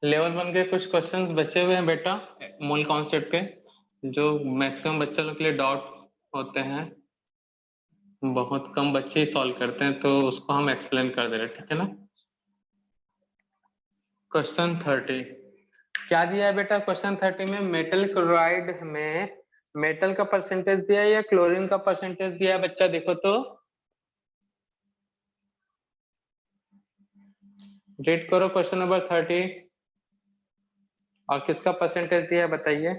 Level 1 के कुछ questions बचे हुए हैं बेटा, मूल कॉन्सेप्ट के, जो मैक्सिमम बच्चों के लिए डाउट होते हैं, बहुत कम बच्चे ही सॉल्व करते हैं, तो उसको हम एक्सप्लेन कर दे रहे हैं, ठीक है ना। क्वेश्चन 30 क्या दिया है बेटा? क्वेश्चन 30 में मेटल क्लोराइड में मेटल का परसेंटेज दिया है या क्लोरीन का परसेंटेज दिया है बच्चा? देखो तो रीड करो क्वेश्चन नंबर 30 और किसका परसेंटेज दिया है बताइए।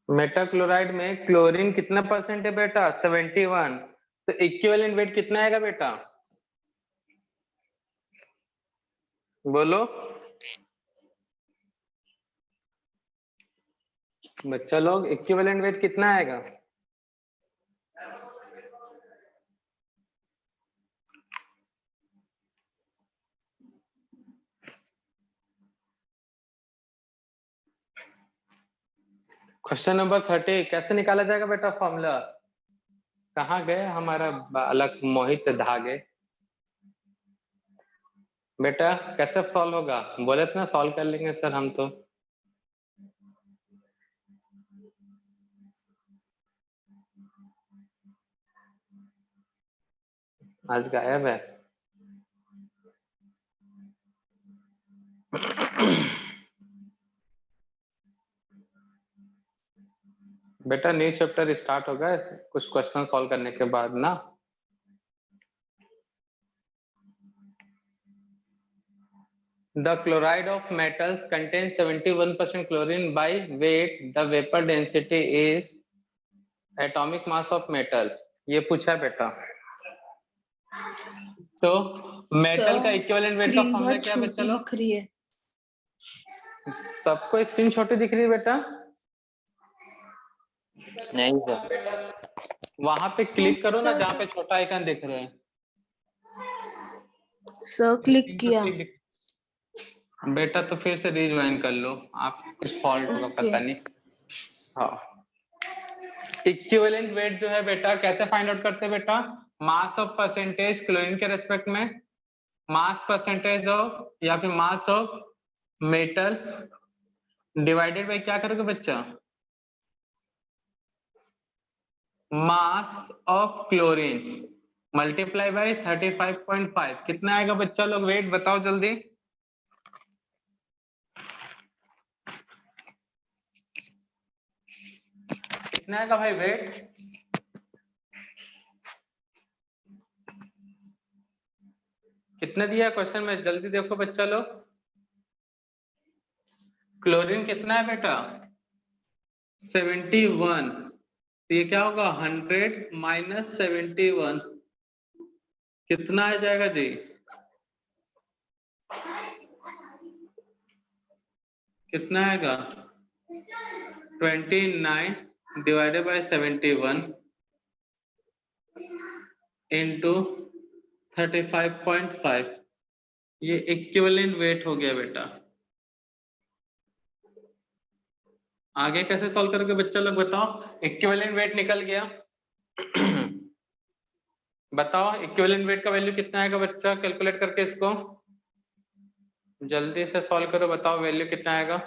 मेटल क्लोराइड में क्लोरीन कितना परसेंट है बेटा? 71। तो इक्विवेलेंट वेट कितना आएगा बेटा? बोलो बच्चा लोग, इक्विवेलेंट वेट कितना आएगा? क्वेश्चन नंबर 30 कैसे निकाला जाएगा बेटा फॉर्मूला? कहाँ गए हमारा बालक मोहित धागे? बेटा कैसे सॉल्व होगा? बोले थे ना सॉल्व कर लेंगे सर हम तो। आज गायब है। बेटा न्यू चैप्टर स्टार्ट होगा कुछ क्वेश्चन सॉल्व करने के बाद ना। The chloride of metals contains 71% chlorine by weight. The vapor density is atomic mass of metal. ये पूछा बेटा। तो मेटल का इक्विवेलेंट वेट का फॉर्मूला क्या है बच्चा लोग? दिख रही है सबको स्क्रीन छोटी दिख रही है बेटा? नहीं सर। वहां पे क्लिक करो ना जहाँ पे छोटा आइकन दिख रहे हैं। सर क्लिक किया। बेटा तो फिर से रीज्वाइन कर लो, आप कुछ फॉल्ट होगा पता नहीं। हाँ, इक्विवेलेंट वेट जो है बेटा कैसे फाइंड आउट करते हैं बेटा? मास ऑफ परसेंटेज क्लोरीन के रेस्पेक्ट में, मास परसेंटेज ऑफ या फिर mass of metal divided by क्या करोगे बच्चा? Mass of chlorine multiply by 35.5। कितना आएगा बच्चा लोग? वेट बताओ जल्दी। कितना आएगा भाई वेट? कितना दिया है क्वेश्चन में? जल्दी देखो बच्चा लोग। क्लोरीन कितना है बेटा? 71। तो ये क्या होगा? 100 माइनस 71 कितना आ जाएगा जी? कितना आएगा? 29 डिवाइडेड बाय 71 इंटू 35.5। ये इक्विवेलेंट वेट हो गया बेटा। आगे कैसे सॉल्व करोगे बच्चा लोग बताओ? इक्विवेलेंट वेट निकल गया। बताओ इक्विवेलेंट वेट का वैल्यू कितना आएगा बच्चा? कैलकुलेट करके इसको जल्दी से सॉल्व करो, बताओ वैल्यू कितना आएगा?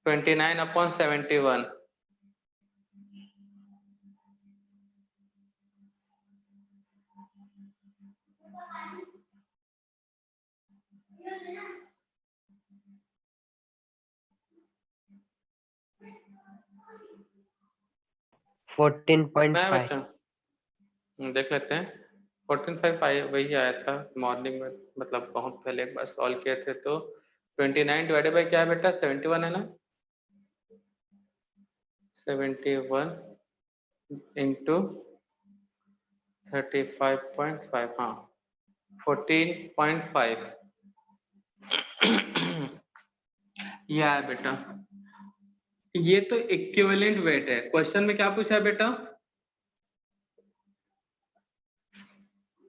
29/71। देख लेते हैं। 14.5 वही आया था मॉर्निंग में, मतलब बहुत पहले एक बार सॉल्व किए थे। तो 29 डिवाइडेड बाय क्या है बेटा? 71 है ना? 71 इंटू 35.5, हाँ 14.5 ये है बेटा। ये तो इक्विवेलेंट वेट है। क्वेश्चन में क्या पूछा है बेटा?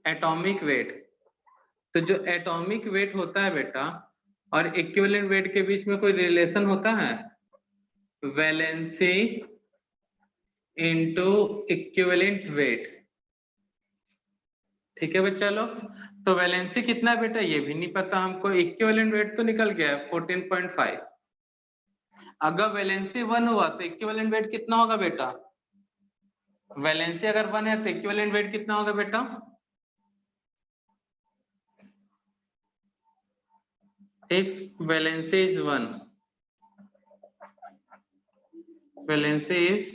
Atomic weight. तो जो एटॉमिक वेट होता है बेटा और इक्विवेलेंट वेट के बीच में कोई रिलेशन होता है? Valency into equivalent wait. ठीक है बच्चा लोग, तो वैलेंसी कितना है बेटा ये भी नहीं पता हमको, इक्विवेलेंट वेट तो निकल गया है 14.5। अगर वैलेंसी 1 हुआ तो इक्विवेलेंट वेट कितना होगा बेटा? वैलेंसी अगर 1 है तो इक्विवेलेंट वेट कितना होगा बेटा? If valency is 1, valency is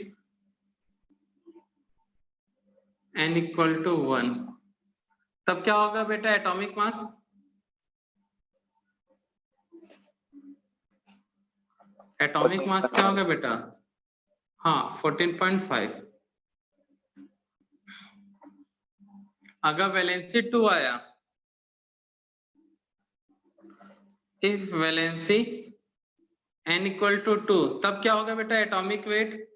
n equal to 1, तब क्या होगा बेटा एटॉमिक मास? एटॉमिक मास क्या होगा बेटा? हाँ 14.5। अगर वैलेंसी 2 आया, if valency n equal to 2, तब क्या होगा बेटा एटॉमिक वेट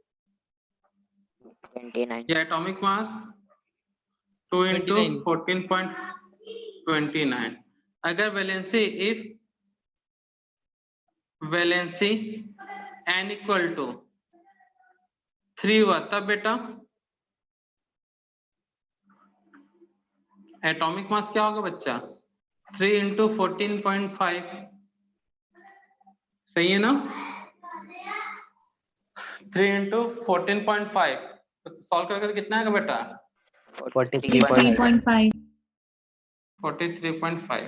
29 या एटॉमिक मास? 2 इंटू 14.29। अगर valency if valency n equal to 3 हुआ तब बेटा एटॉमिक मास क्या होगा बच्चा? 3 इंटू 14.5, सही है ना? 3 इंटू 14.5 तो सॉल्व करके कितना आएगा बेटा? 43.5 43.5।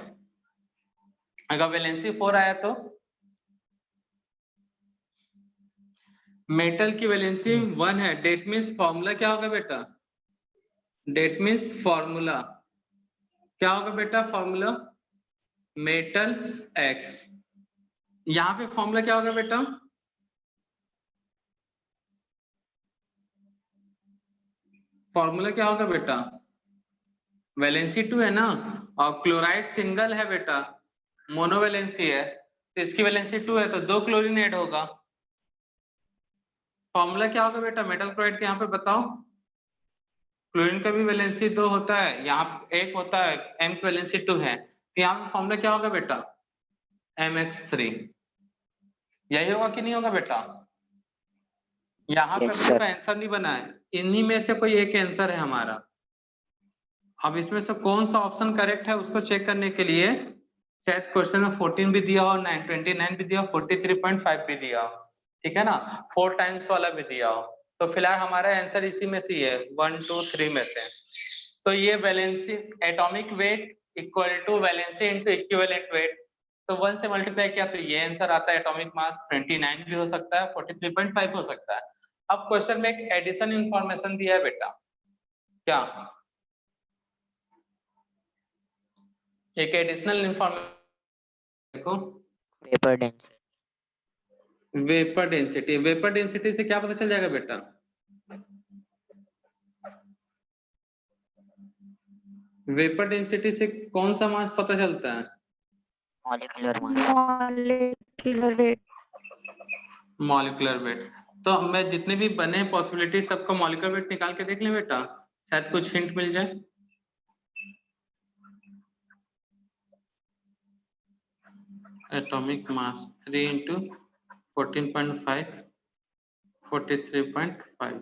अगर वैलेंसी 4 आया तो मेटल की वैलेंसी 1 है, डेट मीन्स फॉर्मूला क्या होगा बेटा? डेट मीन्स फॉर्मूला क्या होगा बेटा? Formula metal x. यहां पे फॉर्मूला क्या होगा बेटा? फॉर्मूला क्या होगा बेटा? वैलेंसी 2 है ना, और क्लोराइड सिंगल है बेटा, मोनोवैलेंसी है, तो इसकी वैलेंसी 2 है तो 2 क्लोरीन ऐड होगा। फॉर्मूला क्या होगा बेटा मेटल क्लोराइड के? यहाँ पे बताओ। क्लोरीन का भी वैलेंसी 2 होता है, यहाँ 1 होता है, m की वैलेंसी 2 है, तो यहाँ पे फॉर्मूला क्या होगा बेटा? mx3। यही होगा कि नहीं होगा बेटा? यहाँ पे अभी देखो आंसर नहीं बना है, इन्हीं में से कोई एक आंसर है हमारा। अब इसमें से कौन सा ऑप्शन करेक्ट है उसको चेक करने के लिए शायद क्वेश्चन में 14 भी दिया हो, 29 भी दिया हो, 43.5 भी दिया हो, ठीक है ना, 4 टाइम्स वाला भी दिया हो, तो फिलहाल हमारा आंसर इसी में से ही है 1 2 3 में से। तो ये valency atomic weight equal to valency into equivalent weight, तो 1 से मल्टीप्लाई किया तो ये आंसर आता है। एटॉमिक मास 29 भी हो सकता है, 43.5 हो सकता है। अब क्वेश्चन में एक एडिशन इंफॉर्मेशन दिया है बेटा, क्या एक एडिशनल इंफॉर्मेशन देखो, vapour density. Vapour density. Vapour density से क्या पता चल जाएगा बेटा? वेपर डेंसिटी से कौन सा मास पता चलता है? Molecular weight. Molecular weight. तो मैं जितने भी बने पॉसिबिलिटी सबका मॉलिक्यूलर वेट निकाल के देख लें बेटा, शायद कुछ हिंट मिल जाए। एटॉमिक मास 3 इंटू 14.5 43.5,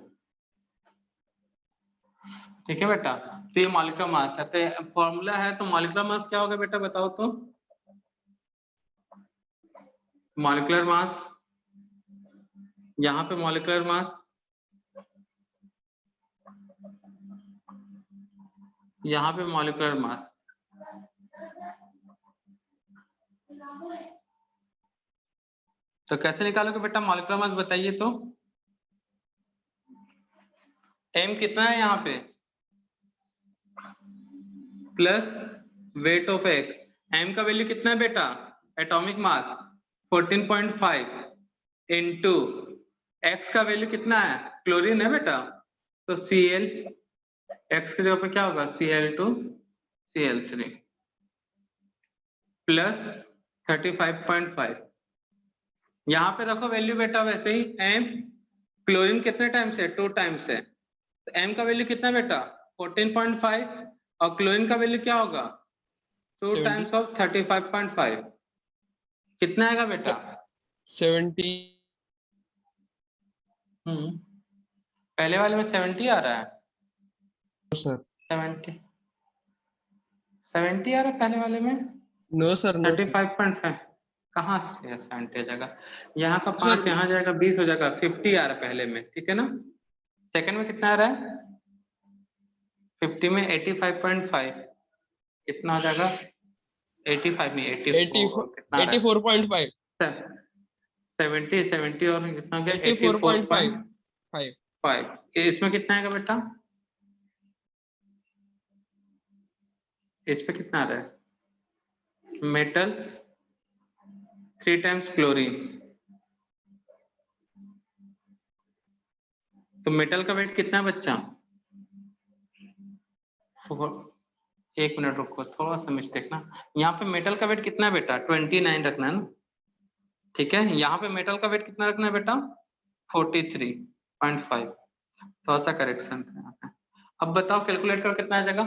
ठीक है बेटा। तो ये मॉलिक्यूलर मास है, तो फॉर्मूला है, तो मॉलिक्यूलर मास क्या होगा बेटा बताओ तो? मॉलिक्यूलर मास, यहाँ पे मॉलिक्यूलर मास, यहाँ पे मॉलिक्यूलर मास, तो कैसे निकालोगे बेटा मॉलिक्यूलर मास बताइए तो? m कितना है यहाँ पे? Plus weight of x। m का वैल्यू कितना है बेटा? एटॉमिक मास 14.5 इंटू x का वैल्यू कितना है? क्लोरीन है बेटा, तो Cl, x की जगह पे क्या होगा? Cl2 Cl3 plus 35.5। यहाँ पे रखो वैल्यू बेटा वैसे ही, m क्लोरीन कितने टाइम्स है? 2 टाइम्स है, तो m का वैल्यू कितना बेटा? 14.5 और क्लोरीन का वैल्यू क्या होगा? 2 टाइम्स ऑफ 35.5, कितना आएगा बेटा? 70 पहले वाले में 70 आ रहा है। सर। 70 70 आ रहा है पहले वाले में। No sir, no sir. 35.5 कहाँ से 70 जगह? यहाँ का सर 5 यहाँ जाएगा 20 हो जाएगा। 50 आ रहा है पहले में, ठीक है ना? सेकंड में कितना आ रहा है? 50 में 85.5 कितना हो जाएगा? 85 में 84 कितना आ रहा है? 84.5 70 और कितना हो गया? 84.5 84.5। इसमें कितना आएगा बेटा? इस पे कितना आ रहा है? Metal 3 times chlorine. तो मेटल का वेट कितना है बच्चा? एक मिनट रुको, थोड़ा सा मिस्टेक ना। यहाँ पे मेटल का वेट कितना है बेटा? 29 रखना है ना, ठीक है। यहाँ पे मेटल का वेट कितना रखना है बेटा? 43.5। थोड़ा सा करेक्शन था यहाँ पे। अब बताओ कैलकुलेट कर कितना आ जाएगा?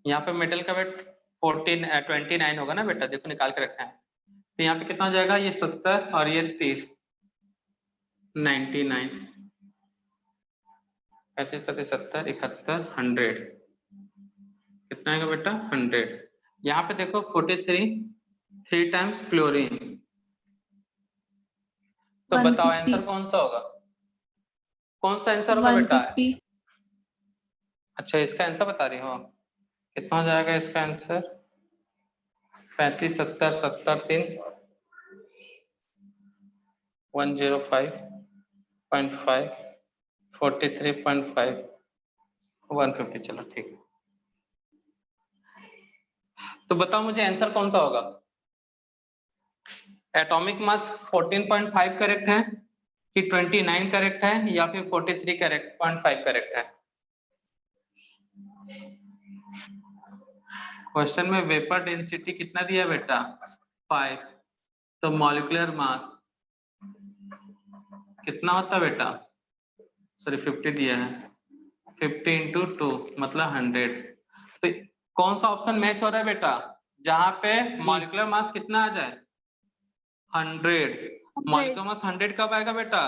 यहाँ पे मेटल का वेट 29 होगा ना बेटा, देखो निकाल के रखा है। तो यहाँ पे कितना हो जाएगा? ये 70 और ये 30, 99। 35, 35, 70, 71, 100 कितना आएगा बेटा? 100। यहाँ पे देखो 43 3 टाइम्स क्लोरीन। तो बताओ आंसर कौन सा होगा? कौन सा आंसर होगा बेटा? 150। अच्छा इसका आंसर बता रही हो? कितना हो जाएगा इसका आंसर? 35, 70, 70, 3 105.5 43.5 150। चलो ठीक है। तो बताओ मुझे आंसर कौन सा होगा? एटॉमिक मास 14.5 करेक्ट है कि 29 करेक्ट है या फिर 43 करेक्ट 0.5 करेक्ट है? क्वेश्चन में वेपर डेंसिटी कितना दिया बेटा? 5। तो मॉलिक्यूलर मास कितना होता बेटा? सॉरी 50 दिया है। 50 × 2 मतलब 100। तो कौन सा ऑप्शन मैच हो रहा है बेटा जहां पे मॉलिक्यूलर मास कितना आ जाए? 100। मॉलिक्यूलर मास 100 कब आएगा बेटा?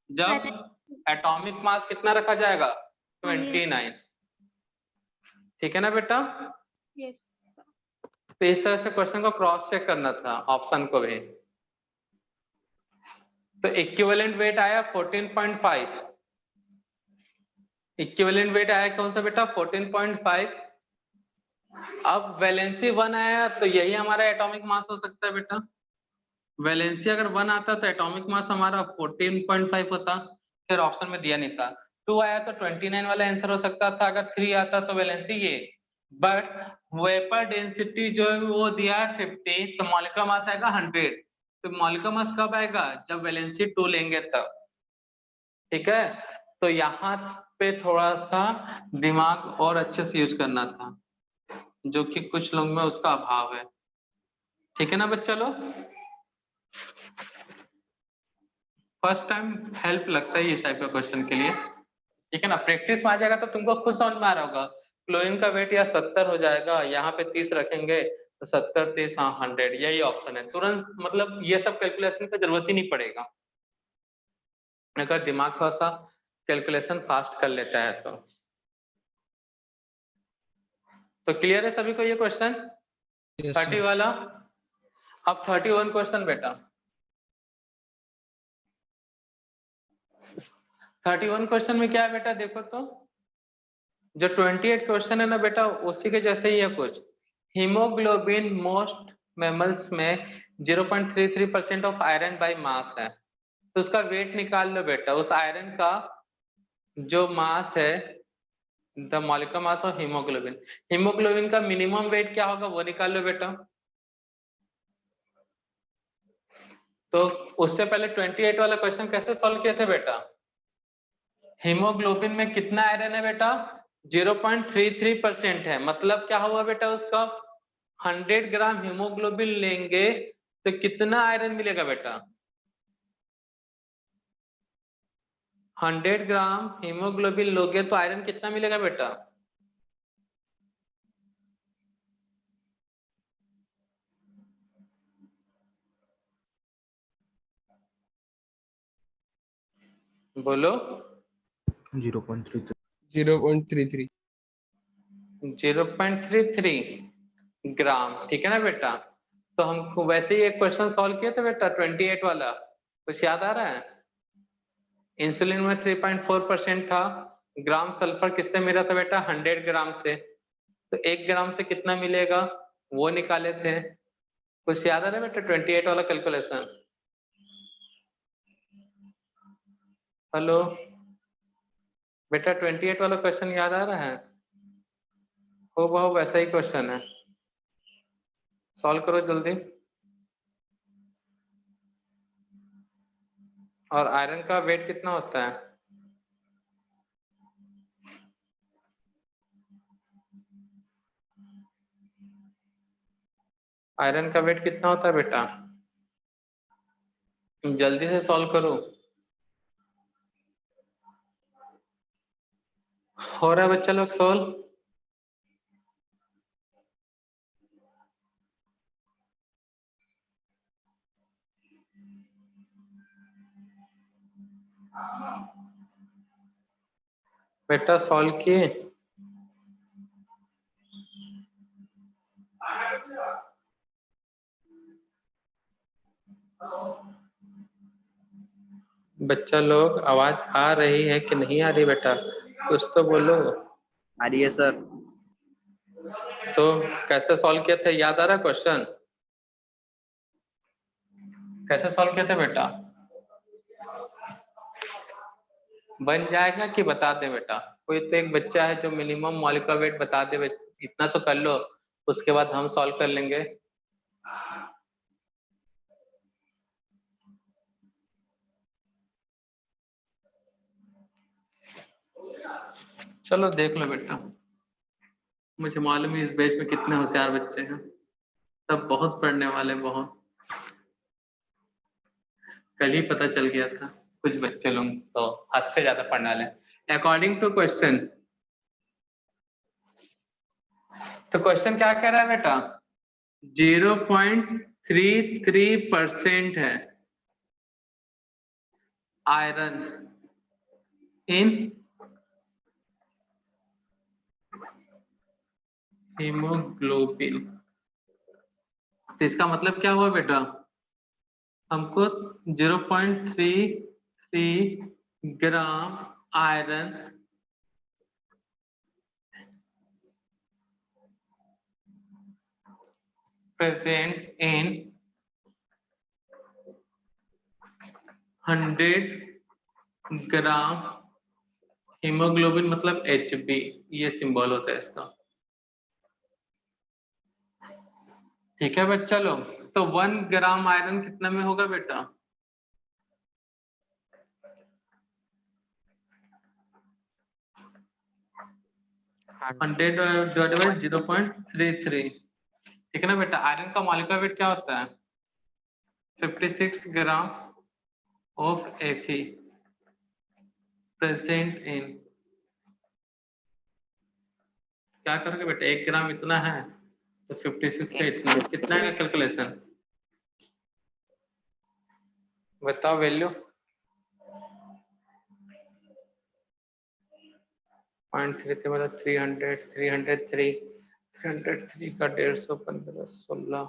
जब एटॉमिक मास कितना रखा जाएगा? 29। ठीक है ना बेटा? यस। तो इस तरह से क्वेश्चन को क्रॉस चेक करना था ऑप्शन को भी। तो इक्विवेलेंट वेट आया 14.5। इक्विवेलेंट वेट आया कौन सा बेटा? 14.5। अब वैलेंसी 1 आया तो यही हमारा एटॉमिक मास हो सकता है बेटा। वैलेंसी अगर 1 आता तो एटॉमिक मास हमारा 14.5 होता। फिर ऑप्शन में दिया नहीं था। 2 आया तो 29 वाला आंसर हो सकता था। अगर 3 आता तो वैलेंसी ये। बट वेपर डेंसिटी जो है वो दिया है 50, तो मॉलिक्यूलर मास आएगा 100। तो मॉलिक्यूलर मास कब आएगा? जब वैलेंसी 2 लेंगे तब। ठीक है। तो यहाँ पे थोड़ा सा दिमाग और अच्छे से यूज करना था, जो कि कुछ लोग में उसका अभाव है। ठीक है ना बच्चा लोग? फर्स्ट टाइम हेल्प लगता है इस टाइप का क्वेश्चन के लिए। ठीक है ना? प्रैक्टिस में आ जाएगा तो तुमको खुद समझ में आ रहा होगा। क्लोरीन का वेट या 70 हो जाएगा, यहाँ पे 30 रखेंगे तो 70, 30, हाँ 100, यही ऑप्शन है। तुरंत मतलब ये सब कैलकुलेशन की जरूरत ही नहीं पड़ेगा अगर दिमाग थोड़ा सा कैलकुलेशन फास्ट कर लेता है तो। क्लियर है सभी को ये क्वेश्चन? 30 वाला। अब 31 क्वेश्चन बेटा। 31 क्वेश्चन में क्या है बेटा? देखो तो जो 28 क्वेश्चन है ना बेटा, उसी के जैसे ही है कुछ। हीमोग्लोबिन मोस्ट मैमल्स में 0.33% ऑफ आयरन बाय मास है। तो उसका वेट निकाल लो बेटा। उस आयरन का जो मास है, the molecular mass of haemoglobin. Haemoglobin का मिनिमम वेट क्या होगा वो निकाल लो बेटा। तो उससे पहले 28 वाला क्वेश्चन कैसे सॉल्व किए थे बेटा? हीमोग्लोबिन में कितना आयरन है बेटा? 0.33% है। मतलब क्या हुआ बेटा उसका? 100 ग्राम हीमोग्लोबिन लेंगे तो कितना आयरन मिलेगा बेटा? 100 ग्राम हीमोग्लोबिन लोगे तो आयरन कितना मिलेगा बेटा? बोलो। 0.33 0.33 ग्राम, ठीक है ना बेटा। तो हमको वैसे ही एक क्वेश्चन सॉल्व किया था बेटा 28 वाला, कुछ याद आ रहा है? इंसुलिन में 3.4% था, ग्राम सल्फर किससे मिला था बेटा? 100 ग्राम से। तो 1 ग्राम से कितना मिलेगा वो निकाले थे। कुछ याद आ रहा है बेटा 28 वाला कैलकुलेशन? हेलो बेटा, 28 वाला क्वेश्चन याद आ रहा है? हो बहु वैसा ही क्वेश्चन है, सॉल्व करो जल्दी। और आयरन का वेट कितना होता है? आयरन का वेट कितना होता है बेटा? जल्दी से सॉल्व करो। हो रहा है बच्चा लोग सॉल्व? बेटा सॉल्व किए? बच्चा लोग आवाज आ रही है कि नहीं आ रही बेटा? कुछ तो बोलो। आ रही है सर। तो कैसे सॉल्व किया था, याद आ रहा क्वेश्चन? कैसे सॉल्व किया था बेटा? बन जाएगा कि बता दे बेटा? कोई तो एक बच्चा है जो मिनिमम मॉलिक्यूलर वेट बता दे, इतना तो कर लो, उसके बाद हम सॉल्व कर लेंगे। चलो देख लो बेटा, मुझे मालूम है इस बैच में कितने होशियार बच्चे हैं, सब बहुत पढ़ने वाले, बहुत। कल ही पता चल गया था कुछ बच्चे लोग तो हद से ज्यादा पढ़ने वाले। अकॉर्डिंग टू क्वेश्चन, तो क्वेश्चन क्या कह रहा है बेटा? 0.33% है आयरन इन हीमोग्लोबिन। तो इसका मतलब क्या हुआ बेटा? हमको 0.33 gram iron present in 100 gram haemoglobin, मतलब HB, ये सिंबल होता है इसका। ठीक है बच्चा लोग, तो 1 ग्राम आयरन कितना में होगा बेटा? हंड्रेड डिवाइडेड बाई 0.33, ठीक है ना बेटा। आयरन का मॉलिक्यूलर वेट क्या होता है? 56 gram of Fe present in, क्या करोगे बेटा? 1 ग्राम इतना है तो 56 का इतना, कितना है कैलकुलेशन बताओ? वैल्यू 0.33 मतलब 300, 303 का 150, 15, 16,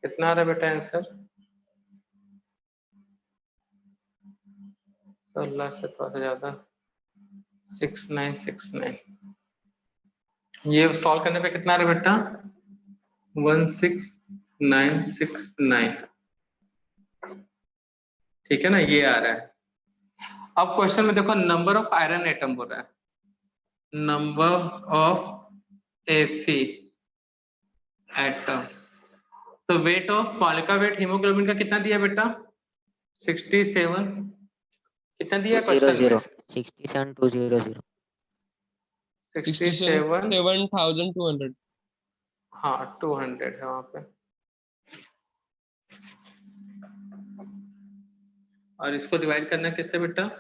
कितना आ रहा है बेटा आंसर? 16 से थोड़ा ज्यादा, 6969। ये सॉल्व करने पे कितना आ रहा है बेटा? 16969, ठीक है ना, ये आ रहा है। अब क्वेश्चन में देखो, नंबर ऑफ आयरन एटम बोल रहा है, नंबर ऑफ Fe एटम। तो weight of molecular weight haemoglobin का कितना दिया बेटा? 67, कितना दिया क्वेश्चन में? 67200 67, 7,200। हाँ 200 है वहां पे। और इसको डिवाइड करना किससे बेटा?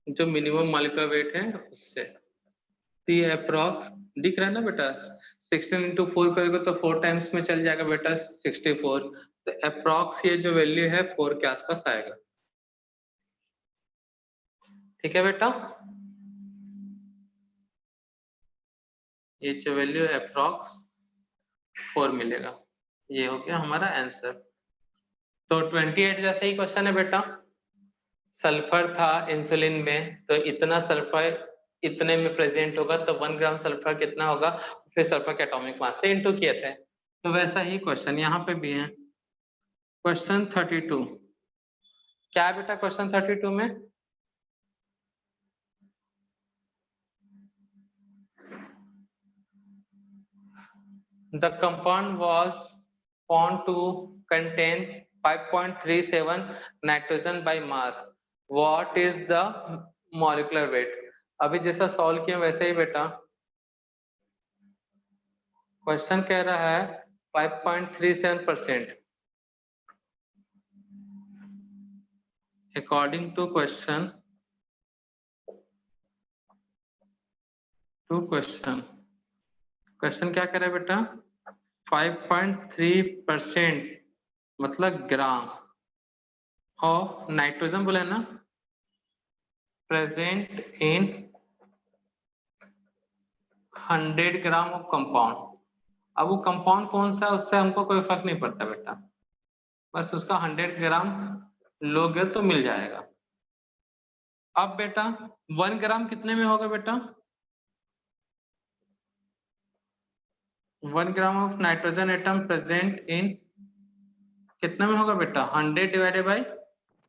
जो मिनिमम मॉलिक्यूलर वेट है उससे। तो ये अप्रॉक्स दिख रहा है ना बेटा? 16 into 4 करोगे तो 4 टाइम्स में चल जाएगा बेटा 64, तो अप्रॉक्स ये जो वैल्यू है 4 के आसपास आएगा। ठीक है बेटा, ये जो वैल्यू है अप्रॉक्स 4 मिलेगा। ये हो गया हमारा आंसर। तो 28 जैसा ही क्वेश्चन है बेटा, सल्फर था इंसुलिन में, तो इतना सल्फर इतने में प्रेजेंट होगा, तो 1 ग्राम सल्फर कितना होगा, फिर सल्फर के एटॉमिक मास से इंटू किए थे। तो वैसा ही क्वेश्चन यहाँ पे भी है। क्वेश्चन 32 क्या है बेटा? क्वेश्चन 32 में the compound was found to contain 5.37 nitrogen by mass. What is the molecular weight? अभी जैसा सॉल्व किया वैसे ही बेटा क्वेश्चन कह रहा है 5.37%। अकॉर्डिंग टू क्वेश्चन क्वेश्चन क्या कह रहा है बेटा? 5.3% मतलब ग्राम, और नाइट्रोजन बोला है ना, present in 100 gram of compound. अब वो कंपाउंड कौन सा है उससे हमको कोई फर्क नहीं पड़ता बेटा, बस उसका 100 ग्राम लोगे तो मिल जाएगा। अब बेटा 1 ग्राम कितने में होगा बेटा? 1 gram of nitrogen atom present in कितने में होगा बेटा? 100 डिवाइडेड बाई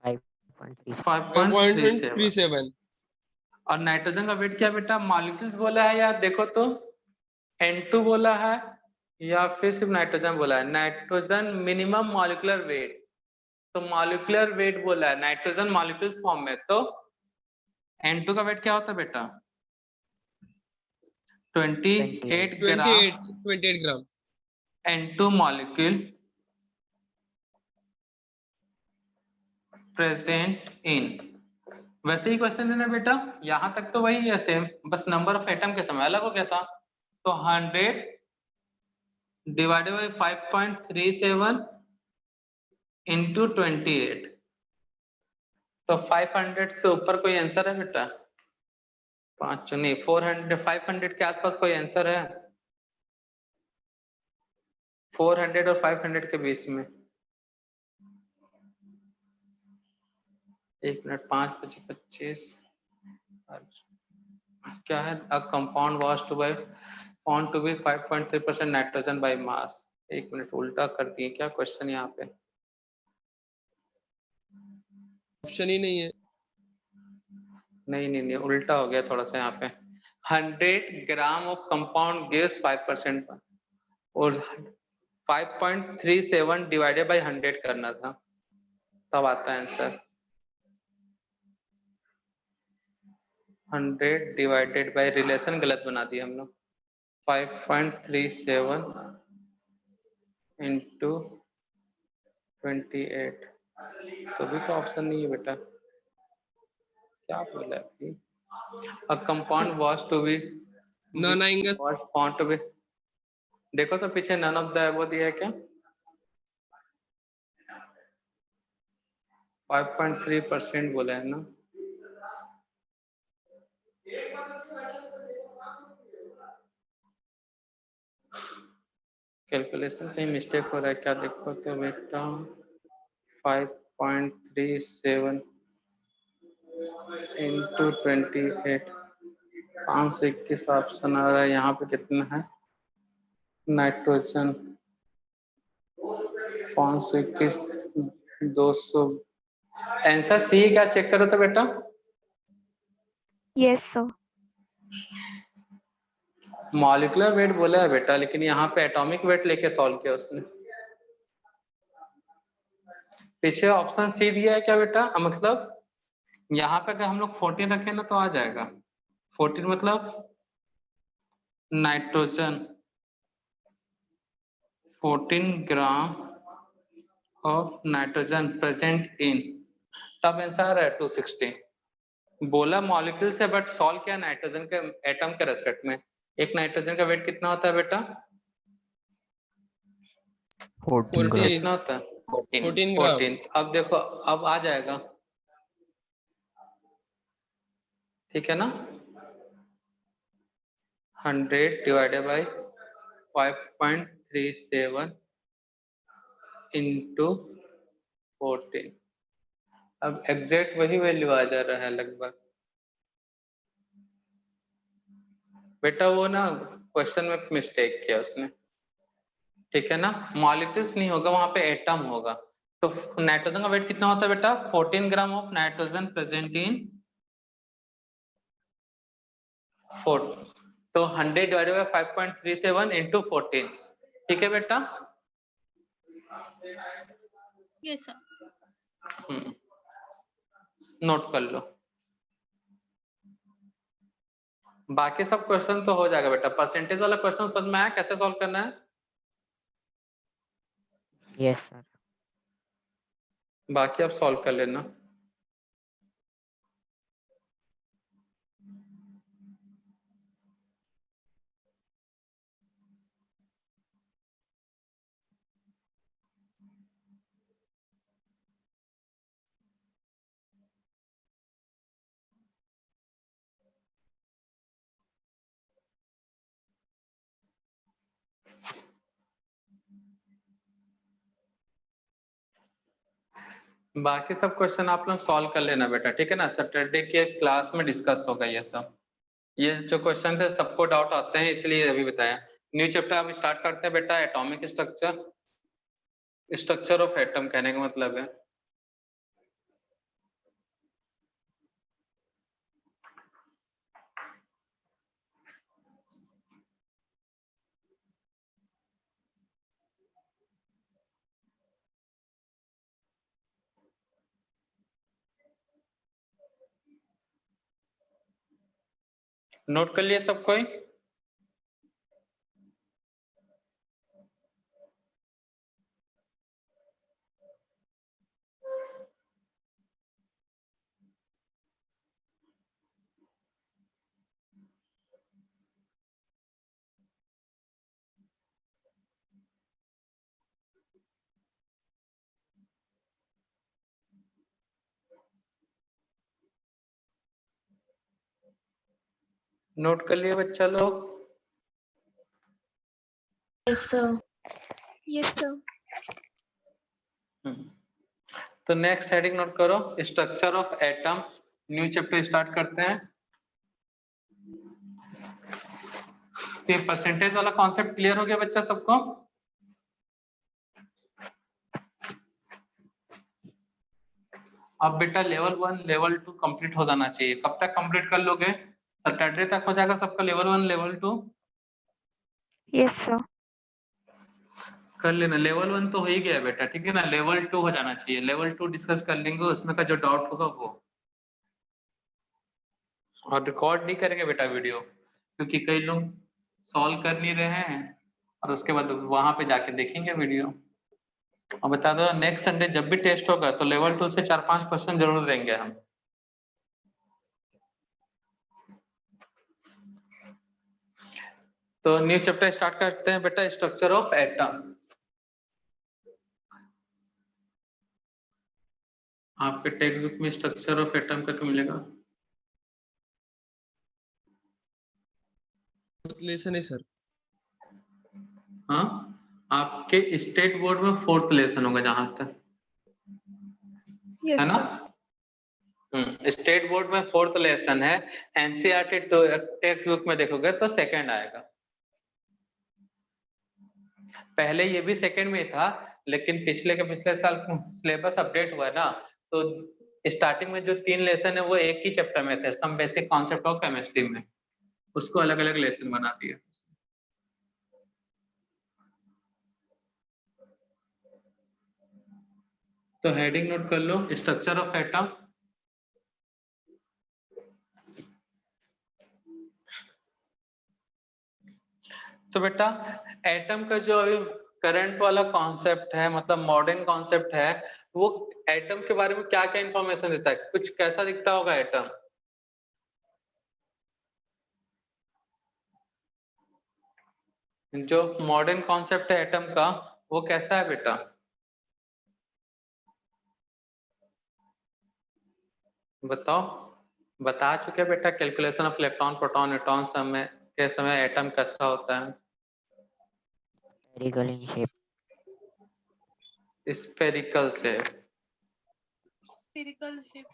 5.37। 5.37 और नाइट्रोजन का वेट क्या बेटा? मॉलिक्यूल्स बोला है या देखो तो N2 बोला है या फिर सिर्फ नाइट्रोजन बोला है? नाइट्रोजन मिनिमम मॉलिक्यूलर वेट, तो मॉलिक्यूलर वेट बोला है, नाइट्रोजन मॉलिक्यूल्स फॉर्म में, तो N2 का वेट क्या होता है बेटा? 28 ग्राम 28 ग्राम N2 मॉलिक्यूल प्रेजेंट इन। वैसे ही क्वेश्चन है ना बेटा, यहां तक तो वही है सेम, बस नंबर ऑफ एटम के समय अलग हो गया था। तो 100 डिवाइडेड बाई 5.37 इंटू 28, तो 500 से ऊपर कोई आंसर है बेटा? 5 नहीं, 400 500 के आसपास कोई आंसर है? 400 और 500 के बीच में। 1 मिनट, 5:25 क्या है? A compound was to by found to be 5.3% nitrogen by mass. 1 minute, उल्टा कर दिए क्या क्वेश्चन यहाँ पे? ऑप्शन ही नहीं है। नहीं, उल्टा हो गया थोड़ा सा यहाँ पे। 100 ग्राम ऑफ कंपाउंड गिव्स 5%, और 5.37 डिवाइडेड बाय 100 करना था, तब आता है आंसर। 100 डिवाइडेड बाय, रिलेशन गलत बना दिया हम लोग, 5.37 इंटू 28, तो भी तो ऑप्शन नहीं है बेटा। क्या बोला है? A compound was to be non आएंगे। वाज फाउंड टू बी, देखो तो पीछे नन ऑफ द वो दिया है क्या? 5.3% बोला है ना। कैलकुलेशन कहीं मिस्टेक हो रहा है क्या? देखो तो बेटा 5.37 इंटू 28, 521 ऑप्शन आ रहा है यहाँ पे। कितना है नाइट्रोजन? 521 200। आंसर सी क्या? चेक करो तो बेटा। Yes sir. मॉलिक्यूलर वेट बोला है बेटा, लेकिन यहाँ पे एटॉमिक वेट लेके सॉल्व किया उसने। पीछे ऑप्शन सी दिया है क्या बेटा? मतलब यहाँ पे अगर हम लोग 14 रखें ना तो आ जाएगा। 14 मतलब nitrogen 14 gram of nitrogen present in, तब आंसर आ रहा है 260। बोला मॉलिक्यूल से, बट सॉल्व किया नाइट्रोजन के एटम के रेस्पेक्ट में। एक नाइट्रोजन का वेट कितना होता है बेटा? 14 कितना होता है? 14 ग्राम। 14। अब देखो, अब आ जाएगा ठीक है ना, 100 डिवाइडेड बाई 5.37 इंटू 14। अब एग्जैक्ट वही वैल्यू आ जा रहा है लगभग। बेटा वो ना क्वेश्चन में मिस्टेक किया उसने, ठीक है ना, मॉलिक्यूल्स नहीं होगा, वहां पे एटम होगा। तो नाइट्रोजन का वेट कितना होता है बेटा, 14 gram of nitrogen present in 4। तो 100 डिवाइडेड बाय 5.37 इंटू 14। ठीक है बेटा। Yes sir. नोट कर लो। बाकी सब क्वेश्चन तो हो जाएगा बेटा। परसेंटेज वाला क्वेश्चन समझ में आया कैसे सॉल्व करना है? Yes sir. बाकी आप सॉल्व कर लेना। बाकी सब क्वेश्चन आप लोग सॉल्व कर लेना बेटा, ठीक है ना। सैटरडे के क्लास में डिस्कस होगा ये सब। ये जो क्वेश्चन है सबको डाउट आते हैं, इसलिए अभी बताया। न्यू चैप्टर आप स्टार्ट करते हैं बेटा, atomic structure. Structure of atom कहने का मतलब है नोट कर लिए सब कोई? नोट कर लिए बच्चा लोग? Yes sir. Yes sir. तो नेक्स्ट हेडिंग नोट करो, structure of atom. New chapter start करते हैं। तो ये परसेंटेज वाला कॉन्सेप्ट क्लियर हो गया बच्चा सबको? अब बेटा लेवल 1 लेवल 2 कंप्लीट हो जाना चाहिए। कब तक कंप्लीट कर लोगे? सैटरडे तक हो जाएगा सबका लेवल 1 लेवल 2? Yes sir. कर लेना। लेवल 1 तो हो ही गया बेटा, ठीक है ना। लेवल 2 हो जाना चाहिए। लेवल 2 डिस्कस कर लेंगे, उसमें का जो डाउट होगा वो। और रिकॉर्ड नहीं करेंगे बेटा वीडियो, क्योंकि कई लोग सॉल्व कर नहीं रहे हैं और उसके बाद वहां पे जाके देखेंगे वीडियो। और बता दो नेक्स्ट संडे जब भी टेस्ट होगा तो लेवल 2 से 4-5 क्वेश्चन जरूर देंगे हम। तो न्यू चैप्टर स्टार्ट करते हैं बेटा, स्ट्रक्चर ऑफ एटम। आपके टेक्स्ट बुक में स्ट्रक्चर ऑफ एटम करके मिलेगा। लेसन है सर। हाँ, आपके स्टेट बोर्ड में 4th लेसन होगा जहां तक है यस ना। सर। स्टेट बोर्ड में 4th लेसन है। एनसीईआरटी टेक्स्ट बुक में देखोगे तो सेकंड आएगा। पहले ये भी सेकंड में था, लेकिन पिछले साल सिलेबस अपडेट हुआ ना, तो स्टार्टिंग में जो 3 लेसन है वो एक ही चैप्टर में थे, some basic concept of chemistry में। उसको अलग अलग लेसन बना दिया। तो हेडिंग नोट कर लो, स्ट्रक्चर ऑफ एटम। तो बेटा एटम का जो अभी करंट वाला कॉन्सेप्ट है, मतलब मॉडर्न कॉन्सेप्ट है, वो एटम के बारे में क्या क्या इंफॉर्मेशन देता है? कुछ कैसा दिखता होगा एटम? जो मॉडर्न कॉन्सेप्ट है एटम का, वो कैसा है बेटा? बताओ। बता चुके बेटा calculation of electron proton neutron समय के समय एटम कैसा होता है? spherical in shape. स्फेरिकल से। Spherical shape.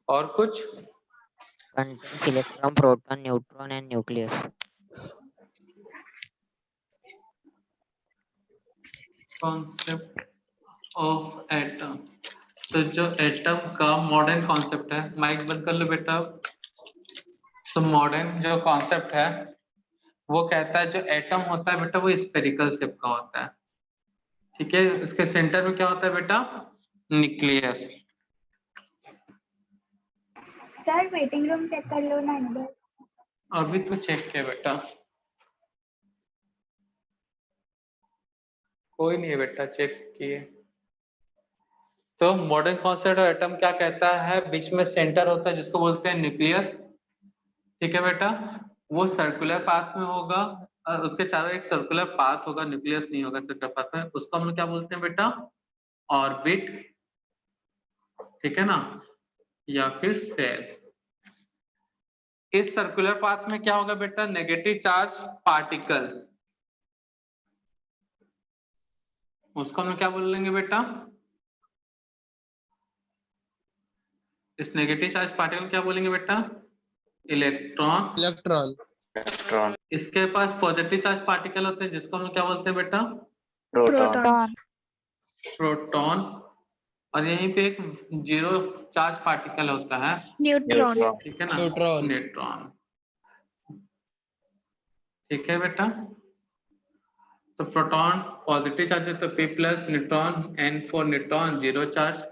और कुछ? Contains electron, proton, neutron and nucleus. Concept of atom. तो जो एटम का मॉडर्न कॉन्सेप्ट है, माइक बंद कर लो बेटा। तो मॉडर्न जो कॉन्सेप्ट है वो कहता है जो एटम होता है बेटा वो स्फेरिकल शेप का होता है। ठीक है, इसके सेंटर में क्या होता है बेटा? Nucleus. Sir waiting room check कर लो ना एक बार। अभी तो चेक किया बेटा, कोई नहीं है बेटा, चेक किए। तो मॉडर्न कॉन्सेप्ट ऑफ एटम क्या कहता है? बीच में सेंटर होता है जिसको बोलते हैं न्यूक्लियस। ठीक है बेटा, वो सर्कुलर पाथ में होगा, उसके चारों एक सर्कुलर पाथ होगा, न्यूक्लियस नहीं होगा सर्कुलर पाथ में। उसको हम लोग क्या बोलते हैं बेटा? ऑर्बिट। ठीक है ना, या फिर सेल। इस सर्कुलर पाथ में क्या होगा बेटा? Negative charge particle. उसको हम क्या बोलेंगे बेटा? इस नेगेटिव चार्ज पार्टिकल क्या बोलेंगे बेटा? इलेक्ट्रॉन। इलेक्ट्रॉन। इसके पास पॉजिटिव चार्ज पार्टिकल होते हैं जिसको हम क्या बोलते हैं बेटा? प्रोटॉन। प्रोटॉन। और यहीं पे एक जीरो चार्ज पार्टिकल होता है, न्यूट्रॉन। ठीक है ना? न्यूट्रॉन। न्यूट्रॉन। ठीक है बेटा, तो प्रोटॉन पॉजिटिव चार्ज है तो P plus, neutron N for neutron, zero charge,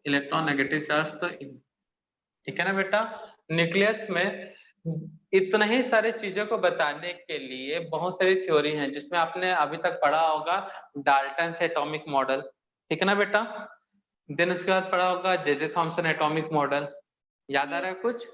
electron negative charge तो ठीक है ना बेटा। न्यूक्लियस में इतना ही सारे चीजों को बताने के लिए बहुत सारी थ्योरी हैं जिसमें आपने अभी तक पढ़ा होगा डाल्टन से एटॉमिक मॉडल। ठीक है ना बेटा। देन उसके बाद पढ़ा होगा जे थॉमसन एटॉमिक मॉडल, याद आ रहा है कुछ?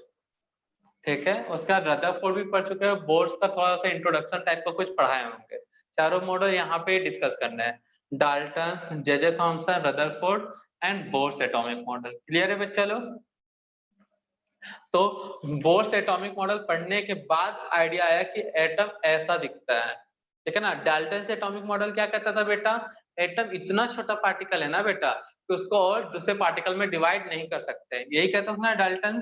ठीक है, उसके बाद रदरफोर्ड भी पढ़ चुके हैं, बोर्ड्स का थोड़ा सा इंट्रोडक्शन टाइप का कुछ पढ़ाए होंगे। चारों मॉडल यहाँ पे डिस्कस करना है, Dalton, J Thomson, Rutherford and boards atomic model. Clear है बच्चा लोग? तो बोर्ड्स एटॉमिक मॉडल पढ़ने के बाद आइडिया आया कि एटम ऐसा दिखता है। ठीक है ना। डाल्टन से एटॉमिक मॉडल क्या कहता था बेटा? एटम इतना छोटा पार्टिकल है ना बेटा कि उसको और दूसरे पार्टिकल में डिवाइड नहीं कर सकते, यही कहता था ना डाल्टन।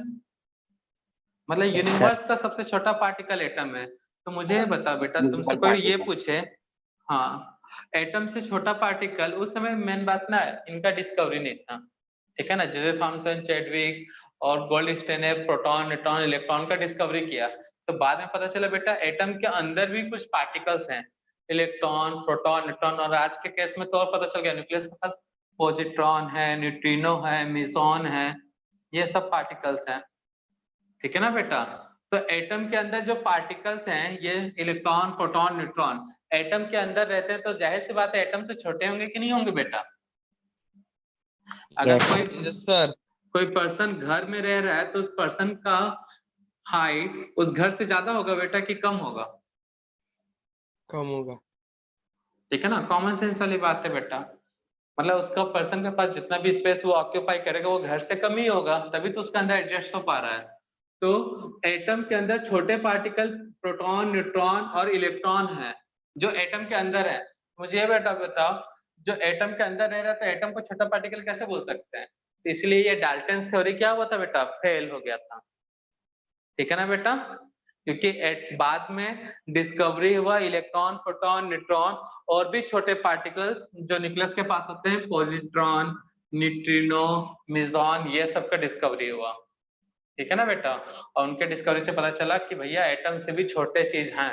मतलब Yes, यूनिवर्स का सबसे छोटा पार्टिकल एटम है। तो मुझे बता बेटा, तुमसे कोई ये पूछे, हाँ, एटम से छोटा पार्टिकल, उस समय मेन बात ना इनका डिस्कवरी नहीं था। ठीक है ना, जे थॉमसन, चैडविक और गोल्डस्टेन ने प्रोटॉन, न्यूट्रॉन, इलेक्ट्रॉन का डिस्कवरी किया। तो बाद में पता चला बेटा एटम के अंदर भी कुछ पार्टिकल्स हैं, इलेक्ट्रॉन, प्रोटॉन, न्यूट्रॉन, और आज के केस में तो और पता चल गया न्यूक्लियस के पास पॉजिट्रॉन है, न्यूट्रिनो है, मिसॉन है, ये सब पार्टिकल्स हैं। ठीक है ना बेटा। तो एटम के अंदर जो पार्टिकल्स हैं ये इलेक्ट्रॉन, प्रोटॉन, न्यूट्रॉन एटम के अंदर रहते हैं, तो जाहिर सी बात है एटम से छोटे होंगे कि नहीं होंगे बेटा? अगर Yes. Yes sir. कोई पर्सन घर में रह रहा है तो उस पर्सन का हाइट उस घर से ज्यादा होगा बेटा कि कम होगा? कम होगा। ठीक है ना, कॉमन सेंस वाली बात है बेटा। मतलब उसका पर्सन के पास जितना भी स्पेस वो ऑक्यूपाई करेगा वो घर से कम ही होगा, तभी तो उसके अंदर एडजस्ट हो पा रहा है। तो एटम के अंदर छोटे पार्टिकल प्रोटॉन, न्यूट्रॉन और इलेक्ट्रॉन है जो एटम के अंदर है। मुझे ये बेटा बताओ, जो एटम के अंदर रह रहा है तो एटम को छोटा पार्टिकल कैसे बोल सकते हैं? तो इसलिए ये डाल्टन थ्योरी क्या हुआ था बेटा? फेल हो गया था। ठीक है ना बेटा, क्योंकि बाद में डिस्कवरी हुआ इलेक्ट्रॉन, प्रोटॉन, न्यूट्रॉन और भी छोटे पार्टिकल जो न्यूक्लियस के पास होते हैं, पॉजिट्रॉन, न्यूट्रिनो, मिजॉन, ये सब का डिस्कवरी हुआ। ठीक है ना बेटा। और उनके डिस्कवरी से पता चला कि भैया एटम से भी छोटे चीज हैं,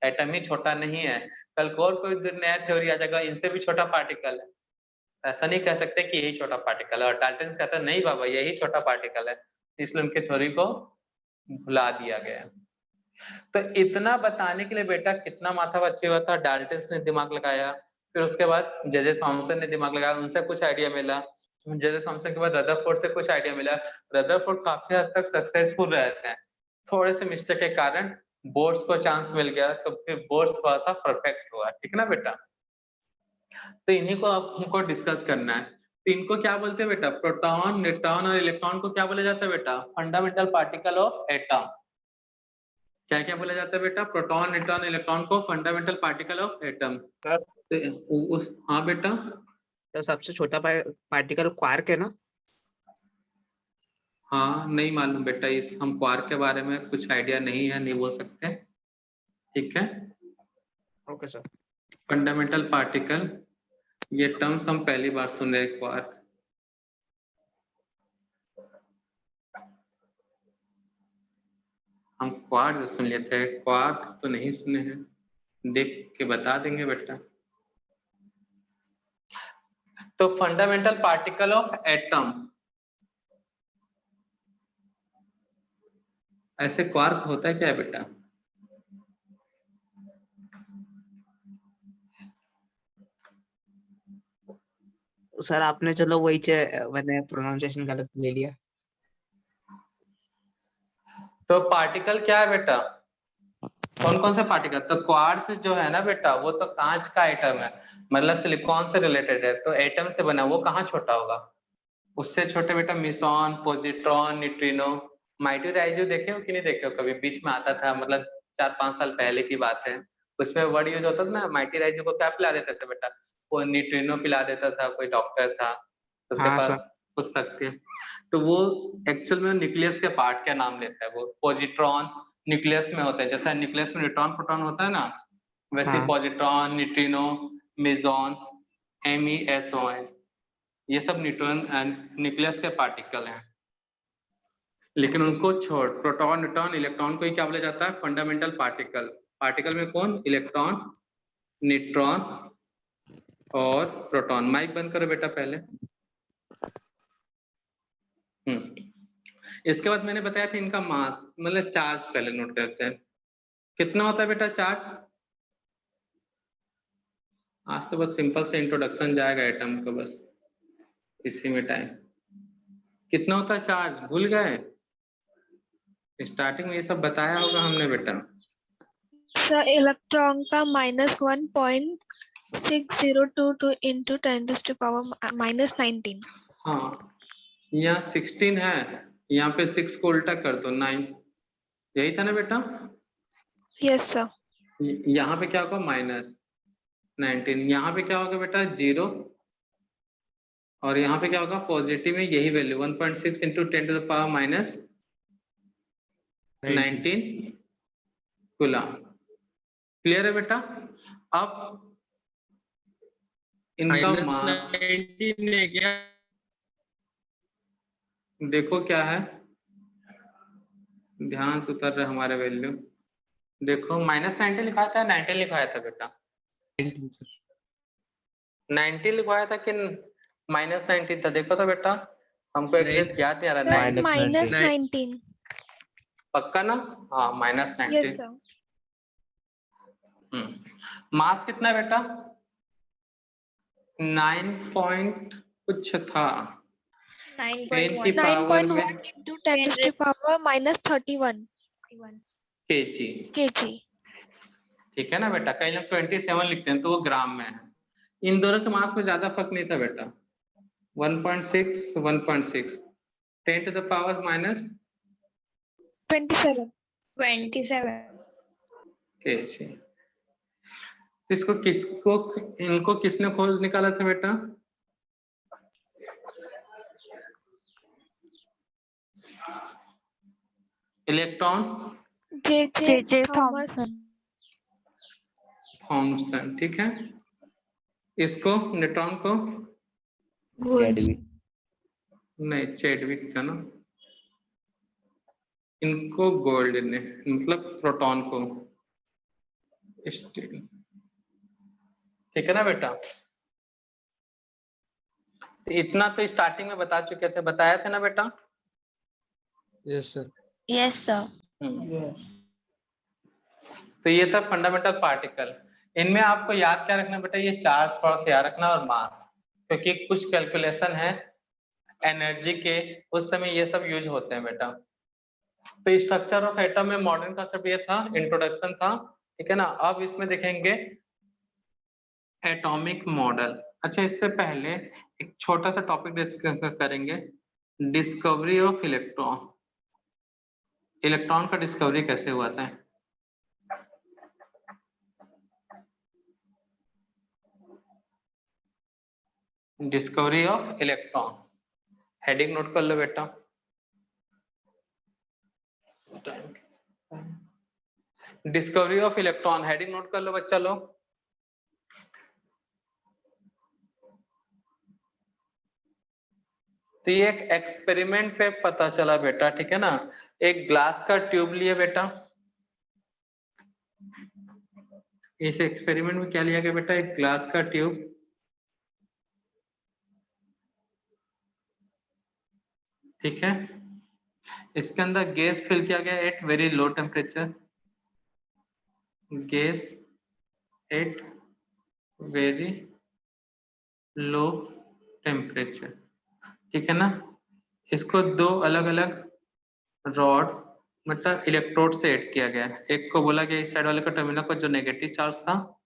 एटम ही छोटा नहीं है। कल को और कोई नया थ्योरी आ जाएगा इनसे भी छोटा पार्टिकल है, ऐसा नहीं कह सकते कि यही छोटा पार्टिकल है। और डाल्टन कहता है नहीं बाबा यही छोटा पार्टिकल है, इसलिए उनके थ्योरी को भुला दिया गया। तो इतना बताने के लिए बेटा कितना माथा पच्ची हुआ था, डाल्टन ने दिमाग लगाया, फिर उसके बाद जे थॉमसन ने दिमाग लगाया, उनसे कुछ आइडिया मिला, जे थॉमसन के बाद रदरफोर्ड से कुछ आइडिया मिला। रदरफोर्ड काफी हद तक सक्सेसफुल रहते हैं, थोड़े से मिस्टेक के कारण बोर्ड्स को चांस मिल गया, तो फिर बोर्ड्स थोड़ा सा परफेक्ट हुआ। ठीक है ना बेटा। तो इन्हीं को अब हमको डिस्कस करना है। तो इनको क्या बोलते हैं बेटा? प्रोटॉन, न्यूट्रॉन और इलेक्ट्रॉन को क्या बोला जाता है बेटा? Fundamental particle of atom. क्या क्या बोला जाता है बेटा? प्रोटॉन, न्यूट्रॉन, इलेक्ट्रॉन को फंडामेंटल पार्टिकल ऑफ एटम। हाँ बेटा, तो सबसे छोटा पार्टिकल क्वार्क है ना? हाँ नहीं मालूम बेटा, इस हम क्वार्क के बारे में कुछ आइडिया नहीं है, नहीं बोल सकते। ठीक है, ओके सर। फंडामेंटल पार्टिकल, ये टर्म्स हम पहली बार सुन रहे हैं, क्वार्क। हम क्वार्क सुन लेते हैं, क्वार्क तो नहीं सुने हैं, देख के बता देंगे बेटा। तो फंडामेंटल पार्टिकल ऑफ एटम, ऐसे क्वार्क होता है क्या है बेटा? सर आपने चलो वही मैंने प्रोनाउंसिएशन गलत ले लिया। तो पार्टिकल क्या है बेटा? कौन कौन से पार्टिकल? तो क्वार्ट्ज जो है ना बेटा, वो तो कांच का आइटम है, मतलब सिलिकॉन से रिलेटेड है, तो एटम से बना, वो कहाँ छोटा होगा? उससे छोटे बेटा मिसॉन, पॉजिट्रॉन, न्यूट्रिनो, माइटोराइजो देखे हो कि नहीं देखे हो? कभी बीच में आता था, मतलब 4-5 साल पहले की बात है, उसमें वर्ड यूज होता था ना, माइटोराइजो को क्या पिला देते थे बेटा? वो न्यूट्रिनो पिला देता था, कोई डॉक्टर था उसके हाँ पास सर। पुस्तक थी। तो वो एक्चुअल में न्यूक्लियस के पार्ट का नाम लेता है। वो पॉजिट्रॉन न्यूक्लियस में होता है, जैसा न्यूक्लियस में न्यूट्रॉन प्रोटॉन होता है ना, वैसे हाँ। पॉजिट्रॉन, न्यूट्रिनो, मेसॉन, MESON, ये सब न्यूट्रॉन न्यूक्लियस के पार्टिकल हैं। लेकिन उनको छोड़, प्रोटॉन, न्यूट्रॉन, इलेक्ट्रॉन को ही क्या बोला जाता है? Fundamental particle. पार्टिकल में कौन? इलेक्ट्रॉन, न्यूट्रॉन और प्रोटॉन। माइक बंद करो बेटा पहले। इसके बाद मैंने बताया था इनका मास, मतलब चार्ज पहले नोट करते हैं। कितना होता है बेटा चार्ज? आज तो बस सिंपल से इंट्रोडक्शन जाएगा एटम का, बस इसी में टाइम। कितना होता है चार्ज? भूल गए? स्टार्टिंग में ये सब बताया होगा हमने बेटा। सर इलेक्ट्रॉन का -1.6022 इंटू 10⁻⁻19। हाँ, यहाँ 16 है, यहाँ पे 6 को उल्टा कर दो 9, यही था ना बेटा? Yes sir. यहाँ पे क्या होगा? -19। यहाँ पे क्या होगा बेटा? 0। और यहाँ पे क्या होगा? पॉजिटिव में यही वैल्यू 1.6 इंटू 10⁻⁻19 कूलम। क्लियर है बेटा? अब इनका मास देखो क्या है, ध्यान से उतर रहे हमारे वैल्यू। देखो -19 लिखा था, 19 लिखाया था बेटा? 19 लिखवाया था कि -19 था? देखो तो बेटा, हमको एग्जैक्ट याद नहीं आ रहा। सर -19। पक्का ना? हाँ -19। Yes sir. मास कितना है बेटा? 9 पॉइंट कुछ था, 10 की पावर में 9.1 इंटू 10⁻31 kg। ठीक है ना बेटा? कई लोग 27 लिखते हैं तो वो ग्राम में है। इन दोनों के मास में ज्यादा फर्क नहीं था बेटा, 1.6 1.6, 10⁻⁻27 kg। इनको किसने खोज निकाला था बेटा? Electron J Thomson. ठीक है। इसको न्यूट्रॉन को नहीं, चैडविक था ना। इनको गोल्ड ने, मतलब प्रोटॉन को स्टील। ठीक है ना बेटा? तो इतना तो स्टार्टिंग में बता चुके थे, बताया था ना बेटा? Yes sir. Yes sir. तो ये था फंडामेंटल पार्टिकल। इनमें आपको याद क्या रखना बेटा? ये चार्ज थोड़ा सा याद रखना और मास, क्योंकि कुछ कैलकुलेशन है एनर्जी के, उस समय ये सब यूज होते हैं बेटा। तो स्ट्रक्चर ऑफ एटम में मॉडर्न कंसेप्ट ये था, इंट्रोडक्शन था। ठीक है ना? अब इसमें देखेंगे एटॉमिक मॉडल। अच्छा, इससे पहले एक छोटा सा टॉपिक डिस्कस करेंगे, डिस्कवरी ऑफ इलेक्ट्रॉन। इलेक्ट्रॉन का डिस्कवरी कैसे हुआ था? Discovery of electron, heading note कर लो बेटा। Discovery of electron, heading note कर लो बच्चा लोग। तो ये एक एक्सपेरिमेंट पे पता चला बेटा, ठीक है ना। एक ग्लास का ट्यूब लिए बेटा, इस एक्सपेरिमेंट में क्या लिया गया बेटा? एक ग्लास का ट्यूब, ठीक है। इसके अंदर गैस फिल किया गया at very low temperature, gas at very low temperature, ठीक है ना। इसको दो अलग अलग रॉड मतलब इलेक्ट्रोड से ऐड किया गया। एक को बोला गया इस साइड वाले का टर्मिनल पर जो नेगेटिव चार्ज था,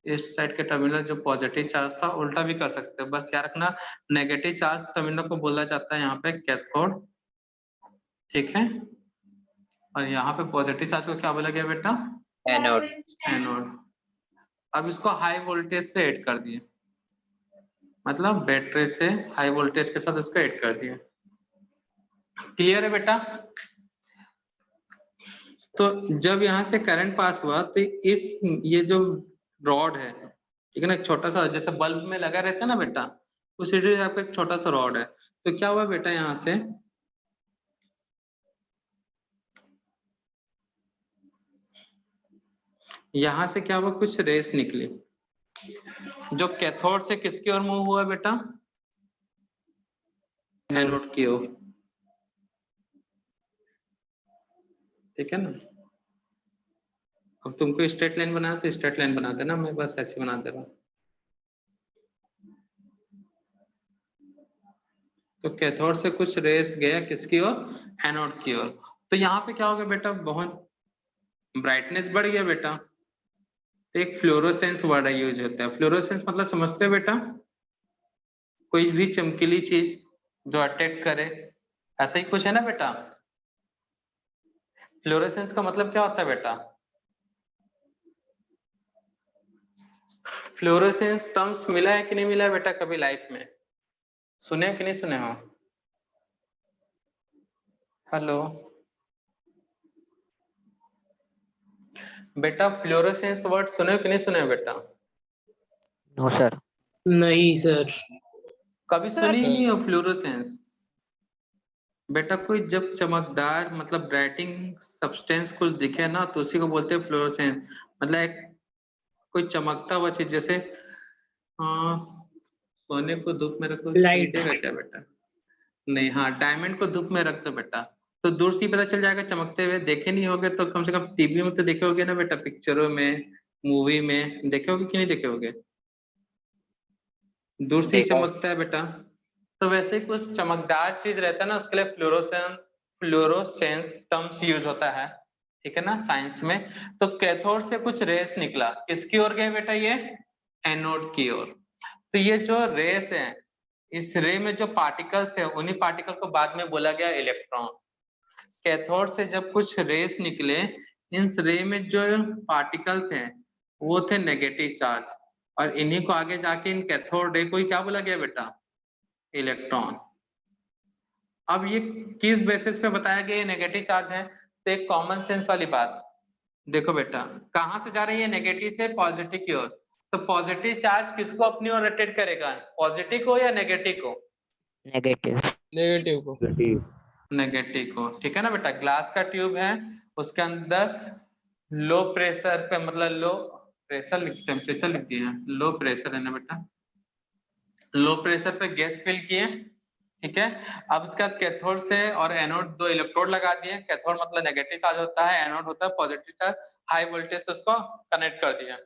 इस साइड के टर्मिनल जो पॉजिटिव चार्ज था। उल्टा भी कर सकते हो, बस याद रखना नेगेटिव चार्ज टर्मिनल को बोला जाता है यहाँ पे कैथोड, ठीक है। और यहाँ पे पॉजिटिव चार्ज को क्या बोला गया बेटा? एनोड। एनोड। अब इसको हाई वोल्टेज से ऐड कर दिए, मतलब बैटरी से हाई वोल्टेज के साथ इसको ऐड कर दिया। क्लियर है बेटा? तो जब यहाँ से करंट पास हुआ तो इस ये जो रॉड है, ठीक है ना, छोटा सा जैसे बल्ब में लगा रहता है ना बेटा, उस टाइप का एक छोटा सा रॉड है। तो क्या हुआ बेटा, यहाँ से क्या हुआ, कुछ रेस निकली जो कैथोड से किसकी ओर मूव हुआ बेटा? एनोड की ओर, ठीक है ना। अब तुमको स्ट्रेट लाइन बनाना तो स्ट्रेट लाइन बना देना, मैं बस ऐसे बना दे रहा हूँ। तो कैथोड से कुछ रेस गया किसकी ओर? एनोड की ओर। तो यहाँ पे क्या हो गया बेटा, बहुत ब्राइटनेस बढ़ गया बेटा। तो एक फ्लोरोसेंस वर्ड यूज होता है। फ्लोरोसेंस मतलब समझते हो बेटा? कोई भी चमकीली चीज जो अट्रैक्ट करे, ऐसा ही कुछ है ना बेटा। फ्लोरोसेंस का मतलब क्या होता है बेटा? फ्लोरोसेंस टर्म्स मिला है कि नहीं मिला है बेटा कभी लाइफ में? सुने कि नहीं सुने हो? हेलो बेटा, फ्लोरोसेंस वर्ड सुने हो कि नहीं सुने हो बेटा? No sir. नहीं सर। कभी सुनी ही नहीं हो फ्लोरोसेंस? बेटा कोई जब चमकदार मतलब ब्राइटिंग सब्सटेंस कुछ दिखे ना तो उसी को बोलते हैं फ्लोरोसेंस। मतलब एक कोई चमकता हुआ चीज, जैसे हाँ सोने को धूप में रखो Light. दिखेगा क्या बेटा? नहीं, हाँ डायमंड को धूप में रख दो बेटा तो दूर से ही पता चल जाएगा चमकते हुए। देखे नहीं होगे तो कम से कम टीवी में तो देखे होगे ना बेटा, पिक्चरों में मूवी में देखे होगे कि नहीं देखे होगे? दूर से ही देखा है। चमकता है बेटा। तो वैसे ही कुछ चमकदार चीज रहता है ना, उसके लिए फ्लोरोसेंस टर्म्स यूज होता है, ठीक है ना साइंस में। तो कैथोड से कुछ रेस निकला, किसकी ओर गए बेटा? ये एनोड की ओर। तो ये जो रेस है, इस रे में जो पार्टिकल्स थे उन्हीं पार्टिकल को बाद में बोला गया इलेक्ट्रॉन। कैथोड से जब कुछ रेस निकले, इन रे में जो पार्टिकल्स हैं वो थे नेगेटिव चार्ज, और इन्हीं को आगे जाके इन कैथोड रे को ही क्या बोला गया बेटा? इलेक्ट्रॉन। अब ये किस बेसिस पे बताया गया ये नेगेटिव चार्ज है? तो एक कॉमन सेंस वाली बात देखो बेटा, कहां से जा रही है नेगेटिव से पॉजिटिव की ओर। तो पॉजिटिव चार्ज किसको अपनी ओर रोटेट करेगा? पॉजिटिव को या नेगेटिव को? नेगेटिव। नेगेटिव को। नेगेटिव को, ठीक है ना बेटा। ग्लास का ट्यूब है, उसके अंदर लो प्रेशर पे, मतलब लो प्रेशर टेम्परेचर लिख दिया है, लो प्रेशर है ना बेटा, लो प्रेशर पे गैस फिल किए, ठीक है। अब उसका कैथोड से और एनोड दो इलेक्ट्रोड लगा दिए। कैथोड मतलब नेगेटिव चार्ज होता है, एनोड होता है पॉजिटिव चार्ज। हाई वोल्टेज से उसको कनेक्ट कर दिया।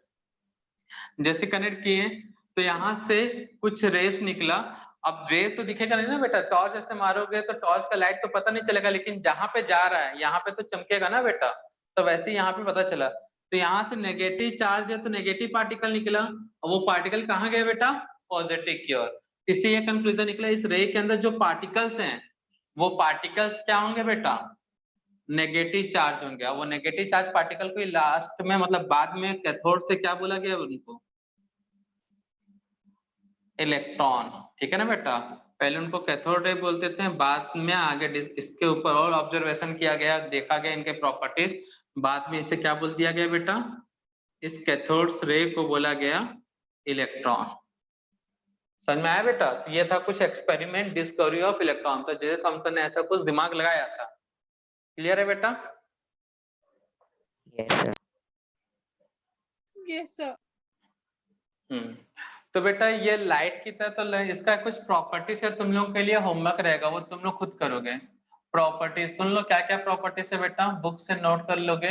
जैसे कनेक्ट किए तो यहाँ से कुछ रेस निकला। अब रे तो दिखेगा नहीं ना बेटा, टॉर्च ऐसे मारोगे तो टॉर्च का लाइट तो पता नहीं चलेगा, लेकिन जहां पे जा रहा है यहाँ पे तो चमकेगा ना बेटा। तो वैसे ही यहाँ पे पता चला तो यहाँ से नेगेटिव चार्ज है तो नेगेटिव पार्टिकल निकला, और वो पार्टिकल कहाँ गए बेटा, पॉजिटिव की ओर। इससे ये कंक्लूजन निकला इस रे के अंदर जो पार्टिकल्स हैं वो पार्टिकल्स क्या होंगे बेटा, नेगेटिव चार्ज होंगे। वो नेगेटिव चार्ज पार्टिकल को लास्ट में मतलब बाद में कैथोड से क्या बोला गया उनको, इलेक्ट्रॉन। ठीक है ना बेटा, पहले उनको कैथोड रे बोलते थे, बाद में आगे इसके ऊपर और ऑब्जर्वेशन किया गया, देखा गया इनके प्रॉपर्टीज, बाद में इसे क्या बोल दिया गया बेटा, इस कैथोड रे को बोला गया इलेक्ट्रॉन। समझ में आया बेटा? तो ये था कुछ एक्सपेरिमेंट डिस्कवरी ऑफ इलेक्ट्रॉन, तो जे थॉमसन ने ऐसा कुछ दिमाग लगाया था। क्लियर है बेटा? Yes, sir. Yes, sir. तो बेटा ये लाइट की तरह, तो इसका कुछ प्रॉपर्टीज है, तुम लोग के लिए होमवर्क रहेगा, वो तुम लोग खुद करोगे। प्रॉपर्टीज सुन लो, क्या क्या प्रॉपर्टीज है बेटा, बुक से नोट कर लोगे।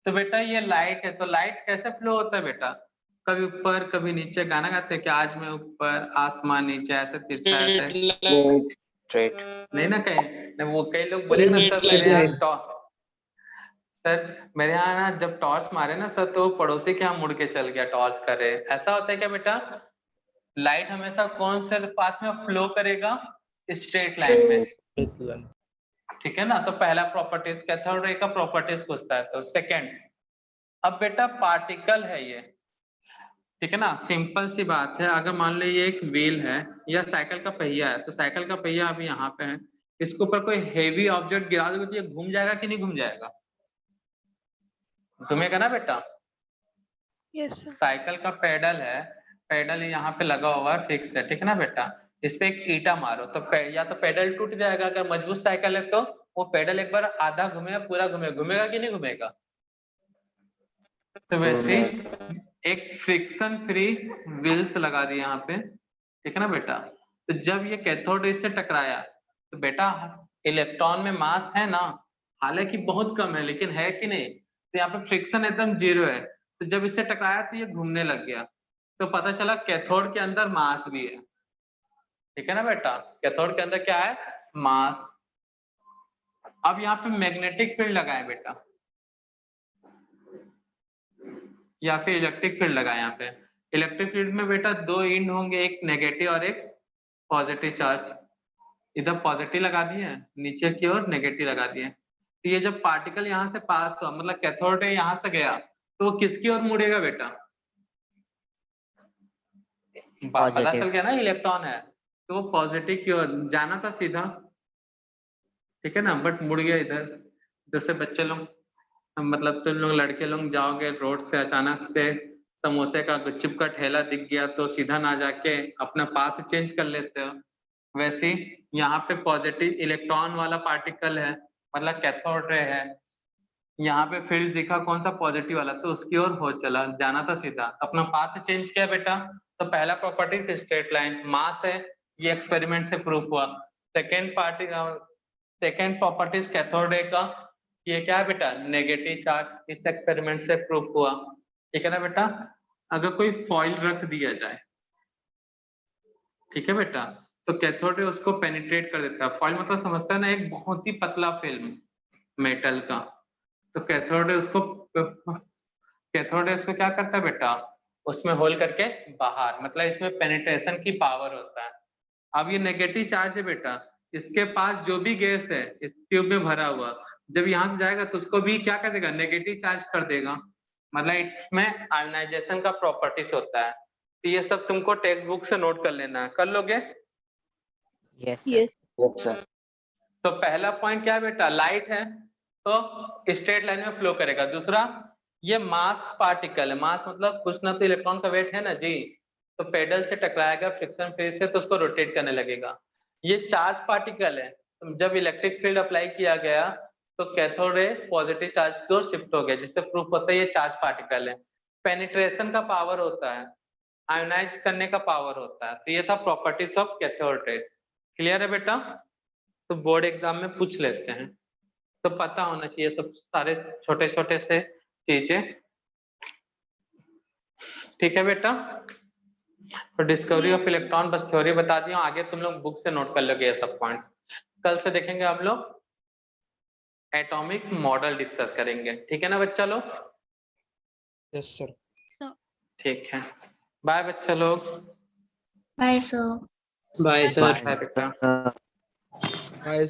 तो बेटा ये लाइट है, तो लाइट कैसे फ्लो होता है बेटा, कभी ऊपर कभी नीचे, गाना गाते हैं कि आज मैं ऊपर आसमान नीचे, ऐसे तिरछा ऐसे Straight. नहीं ना, कहीं वो कई लोग बोले ना सर मेरे यहाँ ना जब टॉर्च मारे ना सर तो पड़ोसी के यहाँ मुड़ के चल गया टॉर्च करे, ऐसा होता है क्या बेटा? लाइट हमेशा कौन से पास में फ्लो करेगा, स्ट्रेट लाइन में। ठीक है ना, तो पहला प्रॉपर्टीज कैथोड रे का प्रॉपर्टीज पूछता है। तो सेकंड, अब बेटा पार्टिकल है ये, ठीक है ना, सिंपल सी बात है, अगर मान लो ये एक व्हील है या साइकिल का पहिया है, तो साइकिल का पहिया अभी यहाँ पे है, इसके ऊपर कोई हेवी ऑब्जेक्ट गिरा दोगे तो ये घूम जाएगा कि नहीं घूम जाएगा, घूमेगा ना बेटा। Yes, sir. साइकिल का पेडल है, पेडल यहाँ पे लगा हुआ है फिक्स है, ठीक है ना बेटा, इस पे एक ईटा मारो तो या तो पेडल टूट जाएगा, अगर मजबूत साइकिल है तो वो पेडल एक बार आधा घूमेगा पूरा घूमेगा, घूमेगा कि नहीं घूमेगा। तो वैसे एक फ्रिक्शन फ्री व्हील्स लगा दिए यहाँ पे, ठीक है ना बेटा। तो जब ये कैथोड रे से टकराया तो बेटा इलेक्ट्रॉन में मास है ना, हालांकि बहुत कम है लेकिन है कि नहीं, तो यहाँ पे फ्रिक्शन एकदम जीरो है, तो जब इससे टकराया तो ये घूमने लग गया, तो पता चला कैथोड के अंदर मास भी है। ठीक है ना बेटा, कैथोड के अंदर क्या है, मास। अब यहाँ पे मैग्नेटिक फील्ड लगाए बेटा, या फिर इलेक्ट्रिक फील्ड लगाए। यहाँ पे इलेक्ट्रिक फील्ड में बेटा दो एंड होंगे, एक नेगेटिव और एक पॉजिटिव चार्ज, इधर पॉजिटिव लगा दिए, नीचे की ओर नेगेटिव लगा दिए। तो ये जब पार्टिकल यहाँ से पास हुआ, मतलब कैथोड रे यहाँ से गया, तो वो किसकी ओर मुड़ेगा बेटा, पता चल गया ना इलेक्ट्रॉन है, तो वो पॉजिटिव की ओर जाना था सीधा, ठीक है ना, बट मुड़ गया इधर। जैसे बच्चे लोग, मतलब तुम लोग लड़के लोग जाओगे रोड से, अचानक से समोसे का गुपचुप का ठेला दिख गया तो सीधा ना जाके अपना पाथ चेंज कर लेते हो, वैसे ही यहाँ पे पॉजिटिव इलेक्ट्रॉन वाला पार्टिकल है, मतलब कैथोड रे है, यहाँ पे फील्ड दिखा कौन सा, पॉजिटिव वाला, तो उसकी ओर हो चला, जाना था सीधा, अपना पाथ चेंज किया बेटा। तो पहला प्रॉपर्टी स्ट्रेट लाइन, मास है, ये एक्सपेरिमेंट से प्रूफ हुआ। सेकेंड प्रॉपर्टीज कैथोड रे का, ये क्या है बेटा, नेगेटिव चार्ज, इस एक्सपेरिमेंट से प्रूफ हुआ। ठीक है ना बेटा, अगर कोई फॉइल रख दिया जाए, ठीक है बेटा, तो कैथोड रे उसको पेनिट्रेट कर देता है। फॉइल मतलब समझता है ना, एक बहुत ही पतला फिल्म मेटल का, तो कैथोड रे उसको क्या करता है बेटा, उसमें होल करके बाहर, मतलब इसमें पेनिट्रेशन की पावर होता है। अब ये नेगेटिव चार्ज है बेटा, इसके पास जो भी गैस है इस ट्यूब में भरा हुआ, जब यहाँ से जाएगा तो उसको भी क्या कर देगा, नेगेटिव चार्ज कर देगा, मतलब इसमें आयोनाइजेशन का प्रॉपर्टीज होता है। तो ये सब तुमको टेक्स्ट बुक से नोट कर लेना है, कर लोगे? Yes, sir. Yes. Yes, sir. तो पहला पॉइंट क्या है बेटा, लाइट है तो स्ट्रेट लाइन में फ्लो करेगा। दूसरा, ये मास पार्टिकल है, मास मतलब कुछ ना तो इलेक्ट्रॉन का वेट है ना जी, तो पेडल से टकराएगा फ्रिक्शन फ्री से, तो उसको रोटेट करने लगेगा। ये चार्ज पार्टिकल है, तो जब इलेक्ट्रिक फील्ड अप्लाई किया गया तो कैथोड रे पॉजिटिव चार्ज की ओर शिफ्ट हो गया, जिससे प्रूफ होता है ये चार्ज पार्टिकल है। पेनिट्रेशन का पावर होता है, आयोनाइज करने का पावर होता है। तो ये था properties of cathode ray. Clear है बेटा? तो बोर्ड एग्जाम में पूछ लेते हैं, तो पता होना चाहिए सब सारे छोटे छोटे से चीजें। ठीक है बेटा, तो डिस्कवरी ऑफ इलेक्ट्रॉन बस थ्योरी बता दी हूँ, आगे तुम लोग बुक से नोट कर लोगे ये सब पॉइंट। कल से देखेंगे हम लोग एटॉमिक मॉडल डिस्कस करेंगे, ठीक है ना बच्चा लोग। Yes, sir. ठीक है, बाय बच्चे लोग। Bye sir. Bye sir. Bye बेटा। Bye,